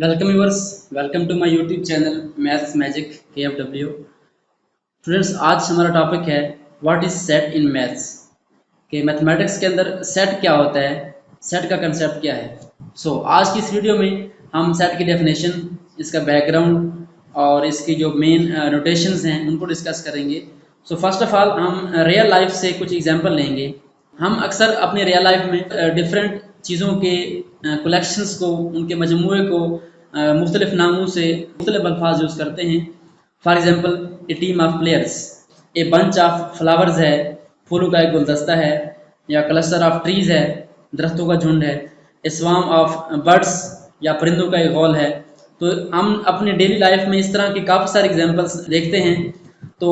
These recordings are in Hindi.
Welcome viewers, welcome to my YouTube channel maths magic KFW। Students, आज हमारा टॉपिक है what is set in maths. कि मैथमेटिक्स के अंदर सेट क्या होता है, सेट का कंसेप्ट क्या है। आज की इस वीडियो में हम सेट की डेफिनेशन, इसका बैकग्राउंड और इसकी जो मेन नोटेशंस हैं उनको डिस्कस करेंगे। फर्स्ट ऑफ ऑल हम रियल लाइफ से कुछ एग्जांपल लेंगे। हम अक्सर अपने रियल लाइफ में डिफरेंट चीज़ों के कलेक्शंस को, उनके मजमूए को मुख्तलिफ नामों से मुख्तलिफ अल्फाज यूज़ करते हैं। For example, A team of players, a bunch of flowers है, फूलों का एक गुलदस्ता है, या क्लस्टर ऑफ ट्रीज है, दरख्तों का झुंड है, ए स्वार्म ऑफ बर्ड्स, या परिंदों का एक हॉल है। तो हम अपने डेली लाइफ में इस तरह के काफ़ी सारे एग्जांपल्स देखते हैं। तो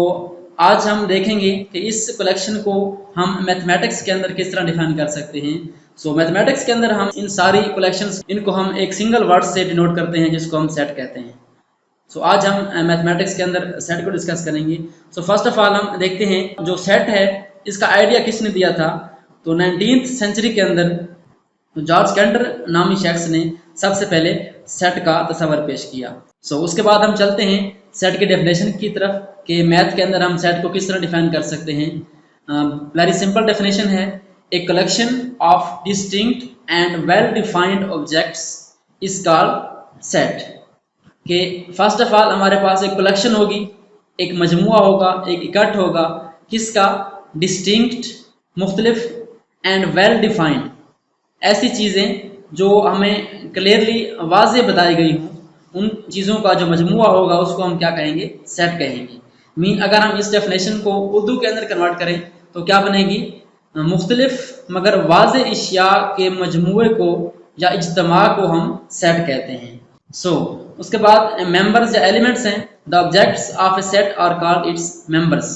आज हम देखेंगे कि इस कलेक्शन को हम मैथमेटिक्स के अंदर किस तरह डिफाइन कर सकते हैं। मैथमेटिक्स के अंदर हम इन सारी कलेक्शंस, इनको हम एक सिंगल वर्ड से डिनोट करते हैं, जिसको हम सेट कहते हैं। आज हम मैथमेटिक्स के अंदर सेट को डिस्कस करेंगे। फर्स्ट ऑफ ऑल हम देखते हैं जो सेट है इसका आइडिया किसने दिया था। 19th सेंचुरी के अंदर जॉर्ज कैंटर नामी शख्स ने सबसे पहले सेट का तस्वर पेश किया। उसके बाद हम चलते हैं सेट के डेफिनेशन की तरफ कि मैथ के अंदर हम सेट को किस तरह डिफाइन कर सकते हैं। वेरी सिंपल डेफिनेशन है, a collection of distinct and well defined objects is called set. कि फर्स्ट ऑफ ऑल हमारे पास एक कलेक्शन होगी, एक मजमुआ होगा, एक इकट्ठ होगा, किसका? डिस्टिंक्ट, मुख्तलिफ, एंड वेल डिफाइंड, ऐसी चीज़ें जो हमें क्लियरली वाज़ेह बताई गई हों, उन चीज़ों का जो मजमुआ होगा उसको हम क्या कहेंगे? सेट कहेंगे। अगर हम इस डेफिनेशन को उर्दू के अंदर कन्वर्ट करें तो क्या बनेगी? मुख्तलिफ मगर वाज़ेह इशिया के मजमुए को या इज्तमा को हम सेट कहते हैं। उसके बाद मेंबर्स या एलिमेंट्स हैं। The objects of a set are called its members.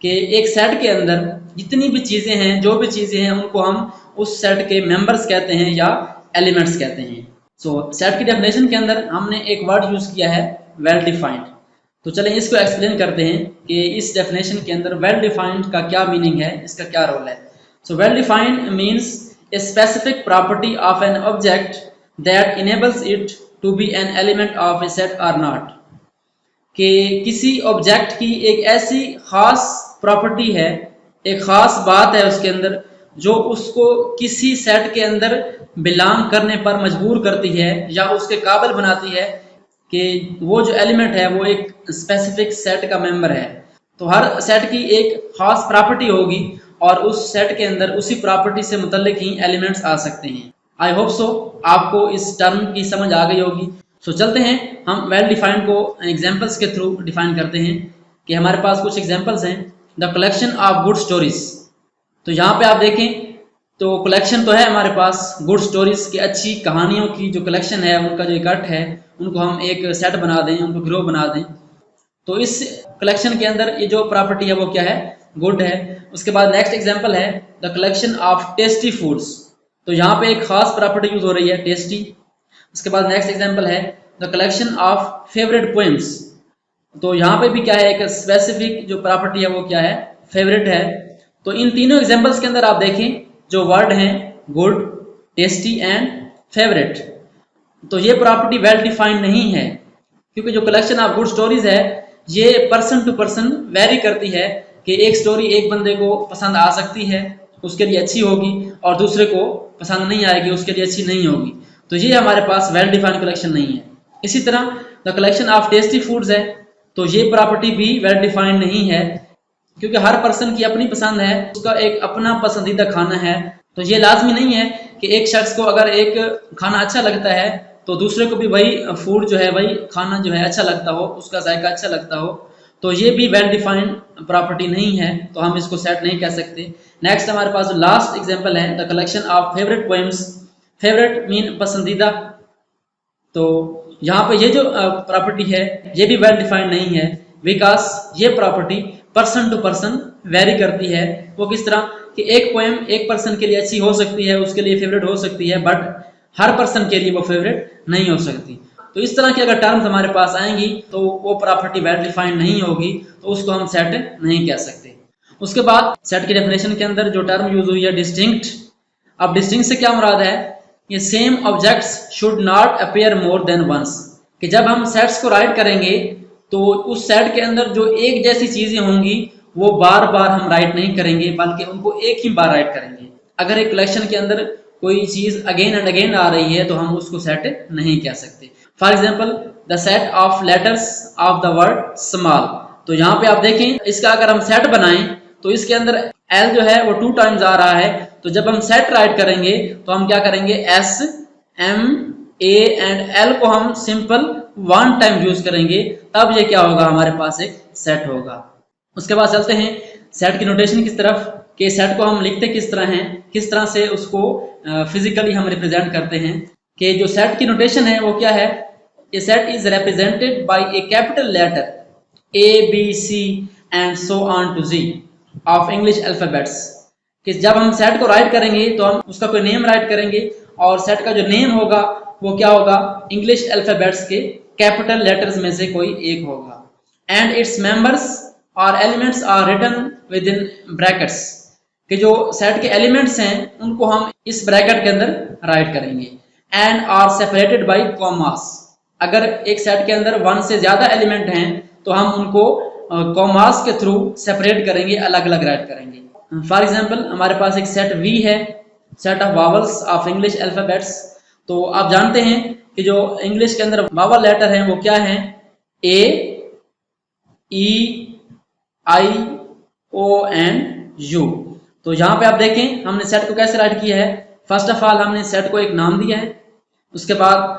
कि एक सेट के अंदर जितनी भी चीज़ें हैं, जो भी चीज़ें हैं, उनको हम उस सेट के मेंबर्स कहते हैं या एलिमेंट्स कहते हैं। सेट की डेफिनेशन के अंदर हमने एक वर्ड यूज़ किया है, वेल डिफाइंड। तो चलें इसको एक्सप्लेन करते हैं कि इस डेफिनेशन के अंदर वेल डिफाइंड का क्या मीनिंग है, इसका क्या रोल है। Well defined means a specific property of an object that enables it to be an element of a set और नॉट। कि किसी ऑब्जेक्ट की एक ऐसी खास प्रॉपर्टी है, एक खास बात है उसके अंदर, जो उसको किसी सेट के अंदर बिलोंग करने पर मजबूर करती है या उसके काबिल बनाती है कि वो जो एलिमेंट है वो एक स्पेसिफिक सेट का मेंबर है। तो हर सेट की एक खास प्रॉपर्टी होगी और उस सेट के अंदर उसी प्रॉपर्टी से मुतल्लिक ही एलिमेंट्स आ सकते हैं। आई होप सो आपको इस टर्म की समझ आ गई होगी। चलते हैं हम वेल डिफाइंड को एग्जांपल्स के थ्रू डिफाइन करते हैं। कि हमारे पास कुछ एग्जांपल्स हैं। The collection of good stories. तो यहाँ पे आप देखें तो कलेक्शन तो है हमारे पास गुड स्टोरीज की, अच्छी कहानियों की जो कलेक्शन है, उनका जो इकट्ठ है, उनको हम एक सेट बना दें, उनको ग्रुप बना दें। तो इस कलेक्शन के अंदर ये जो प्रॉपर्टी है वो क्या है? गुड है। उसके बाद नेक्स्ट एग्जांपल है the collection of tasty foods. तो यहाँ पे एक खास प्रॉपर्टी यूज हो रही है, टेस्टी। उसके बाद नेक्स्ट एग्जांपल है the collection of favourite poems. तो यहाँ पे भी क्या है? एक स्पेसिफिक जो प्रॉपर्टी है वो क्या है? फेवरेट है। तो इन तीनों एग्जांपल्स के अंदर आप देखें जो वर्ड हैं गुड, टेस्टी एंड फेवरेट, तो ये प्रॉपर्टी वेल डिफाइंड नहीं है। क्योंकि जो कलेक्शन ऑफ गुड स्टोरीज है ये पर्सन टू पर्सन वेरी करती है। कि एक स्टोरी एक बंदे को पसंद आ सकती है, उसके लिए अच्छी होगी, और दूसरे को पसंद नहीं आएगी, उसके लिए अच्छी नहीं होगी। तो ये हमारे पास वेल डिफाइंड कलेक्शन नहीं है। इसी तरह the collection of tasty foods है, तो ये प्रॉपर्टी भी वेल डिफाइंड नहीं है। क्योंकि हर पर्सन की अपनी पसंद है, उसका एक अपना पसंदीदा खाना है। तो ये लाजमी नहीं है कि एक शख्स को अगर एक खाना अच्छा लगता है तो दूसरे को भी वही फूड जो है, वही खाना जो है अच्छा लगता हो, उसका जायका अच्छा लगता हो। तो ये भी वेल डिफाइंड प्रॉपर्टी नहीं है, तो हम इसको सेट नहीं कह सकते। नेक्स्ट हमारे पास लास्ट एग्जाम्पल है the collection of favourite poems. Favourite mean पसंदीदा। तो यहाँ पे ये जो प्रॉपर्टी है ये भी वेल डिफाइंड नहीं है, बिकॉज ये property person to person vary करती है। वो किस तरह कि एक पोएम एक पर्सन के लिए अच्छी हो सकती है, उसके लिए फेवरेट हो सकती है, बट हर पर्सन के लिए वो फेवरेट नहीं हो सकती। तो इस तरह की अगर टर्म्स हमारे पास आएंगी तो वो प्रॉपर्टी वेल डिफाइंड नहीं होगी, तो उसको हम सेट नहीं कह सकते। उसके बाद सेट की डेफिनेशन के अंदर जो टर्म यूज हुई है डिस्टिंक्ट। अब डिस्टिंक्ट से क्या मुराद है? ये same objects should not appear more than once, कि जब हम सेट्स को राइट करेंगे तो उस सेट के अंदर जो एक जैसी चीजें होंगी वो बार बार हम राइट नहीं करेंगे, बल्कि उनको एक ही बार राइट करेंगे। अगर एक कलेक्शन के अंदर कोई चीज अगेन एंड अगेन आ रही है तो हम उसको सेट नहीं कह सकते। For example the set of letters of the word small, तो यहाँ पे आप देखें इसका अगर हम सेट बनाएं तो इसके अंदर एल जो है वो 2 टाइम्स आ रहा है, तो जब हम सेट राइट करेंगे तो हम क्या करेंगे, S M A and L को हम सिंपल 1 टाइम यूज करेंगे, तब ये क्या होगा, हमारे पास एक सेट होगा। उसके बाद चलते हैं सेट की नोटेशन की तरफ, कि सेट को हम लिखते किस तरह हैं, किस तरह से उसको फिजिकली हम रिप्रेजेंट करते हैं। कि जो सेट की नोटेशन है वो क्या है, a set is represented by a capital letter A, B, C and so on to Z of English alphabets, कि जब हम सेट को राइट करेंगे तो हम उसका कोई नेम राइट करेंगे और सेट का जो नेम होगा वो क्या होगा, इंग्लिश अल्फाबेट्स के कैपिटल लेटर्स में से कोई एक होगा। एंड इट्स मेंबर्स और elements are written within brackets, कि जो सेट के एलिमेंट्स हैं उनको हम इस ब्रैकेट के अंदर राइट करेंगे। And are separated by commas, अगर एक सेट के अंदर 1 से ज्यादा एलिमेंट हैं तो हम उनको कॉमास के थ्रू सेपरेट करेंगे, अलग अलग राइट करेंगे। फॉर एग्जांपल हमारे पास एक सेट वी है, set of vowels of English alphabets. तो आप जानते हैं कि जो इंग्लिश के अंदर वावल लेटर हैं वो क्या हैं, ए, ई, आई, ओ एंड यू। तो यहाँ पे आप देखें हमने सेट को कैसे राइट किया है। फर्स्ट ऑफ ऑल हमने सेट को एक नाम दिया है, उसके बाद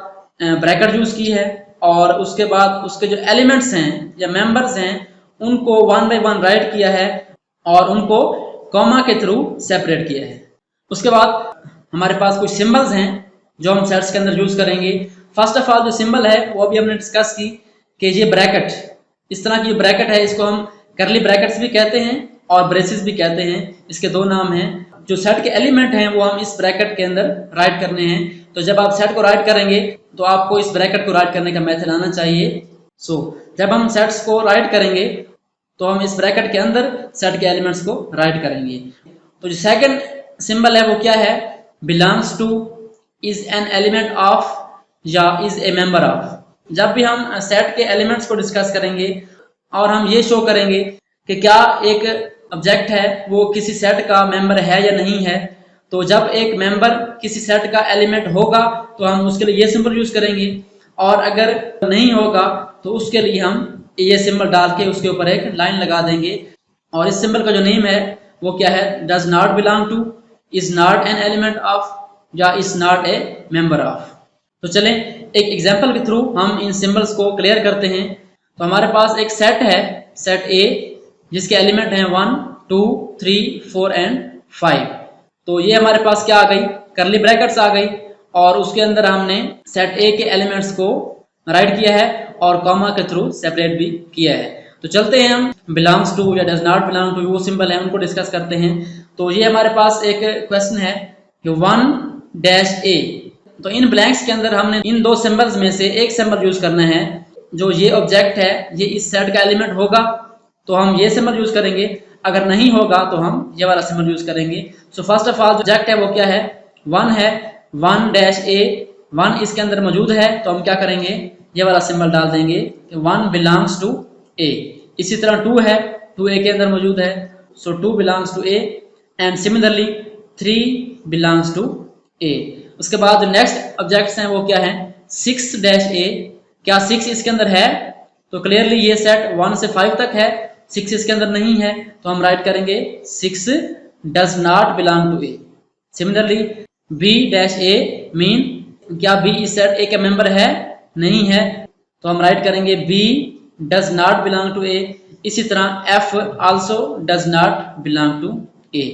ब्रैकेट यूज की है, और उसके बाद उसके जो एलिमेंट्स हैं या मेंबर्स हैं उनको 1 बाय 1 राइट किया है और उनको कॉमा के थ्रू सेपरेट किया है। उसके बाद हमारे पास कुछ सिंबल्स हैं जो हम सेट्स के अंदर यूज करेंगे। फर्स्ट ऑफ ऑल जो सिंबल है वो अभी हमने डिस्कस की कि ये ब्रैकेट, इस तरह की जो ब्रैकेट है इसको हम करली ब्रैकेट्स भी कहते हैं और ब्रेसेस भी कहते हैं, इसके 2 नाम हैं। जो सेट के एलिमेंट हैं वो हम इस ब्रैकेट के अंदर राइट करने हैं। तो जब आप सेट को राइट करेंगे तो आपको इस ब्रैकेट को राइट करने का मेथड आना चाहिए। जब हम सेट्स को राइट करेंगे तो हम इस ब्रैकेट के अंदर सेट के एलिमेंट्स को राइट करेंगे। तो जो सेकंड सिंबल है वो क्या है, belongs to, is an element of या इज ए मेंबर ऑफ। जब भी हम सेट के एलिमेंट्स को डिस्कस करेंगे और हम ये शो करेंगे कि क्या एक ऑब्जेक्ट है वो किसी सेट का मेंबर है या नहीं है, तो जब एक मेंबर किसी सेट का एलिमेंट होगा तो हम उसके लिए ये सिंबल यूज करेंगे, और अगर नहीं होगा तो उसके लिए हम ये सिंबल डाल के उसके ऊपर एक लाइन लगा देंगे। और इस सिंबल का जो नेम है वो क्या है, does not belong to, is not an element of या is not a member of. तो चलें एक एग्जाम्पल के थ्रू हम इन सिंबल्स को क्लियर करते हैं। तो हमारे पास एक सेट है, सेट ए, जिसके एलिमेंट हैं 1, 2, 3, 4 एंड 5। तो ये हमारे पास क्या आ गई, करली ब्रैकेट्स आ गई, और उसके अंदर हमने सेट ए के एलिमेंट्स को राइट किया है और कॉमा के थ्रू सेपरेट भी किया है। तो चलते हैं हम बिलोंग्स टू या डज नॉट बिलोंग टू वो सिंबल है उनको डिस्कस करते हैं। तो ये हमारे पास एक क्वेश्चन है कि 1-A, तो इन ब्लैंक्स के अंदर हमने इन 2 सिंबल्स में से एक सिंबल यूज करना है। जो ये ऑब्जेक्ट है ये इस सेट का एलिमेंट होगा तो हम ये सिंबल यूज करेंगे, अगर नहीं होगा तो हम ये वाला सिंबल यूज करेंगे। सो फर्स्ट ऑफ ऑल जो ऑब्जेक्ट है वो क्या है, 1 है, 1-A, 1 इसके अंदर मौजूद है तो हम क्या करेंगे, ये वाला सिंबल डाल देंगे कि 1 बिलोंग्स टू A। इसी तरह 2 है, 2A के अंदर मौजूद है, so 2 belongs to A, and similarly 3 belongs to A। उसके बाद जो नेक्स्ट ऑब्जेक्ट्स हैं वो क्या है, 6-A, क्या 6 इसके अंदर है, तो क्लियरली ये सेट 1 से 5 तक है, 6 इसके अंदर नहीं है तो हम राइट करेंगे 6 does not belong to A. Similarly B-A mean, क्या B इस सेट ए का मेंबर है, नहीं है, तो हम राइट करेंगे B does not belong to A. इसी तरह F also does not belong to A.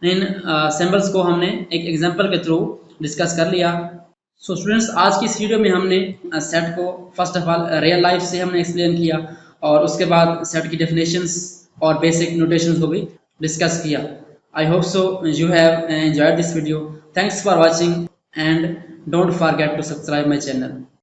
इन सिंबल्स को हमने एक एग्जांपल के थ्रू डिस्कस कर लिया। सो स्टूडेंट्स, आज की इस वीडियो में हमने सेट को first of all real life से हमने एक्सप्लेन किया और उसके बाद सेट की डेफिनेशंस और बेसिक नोटेशंस को भी डिस्कस किया। I hope so you have enjoyed this video. Thanks for watching and don't forget to subscribe my channel.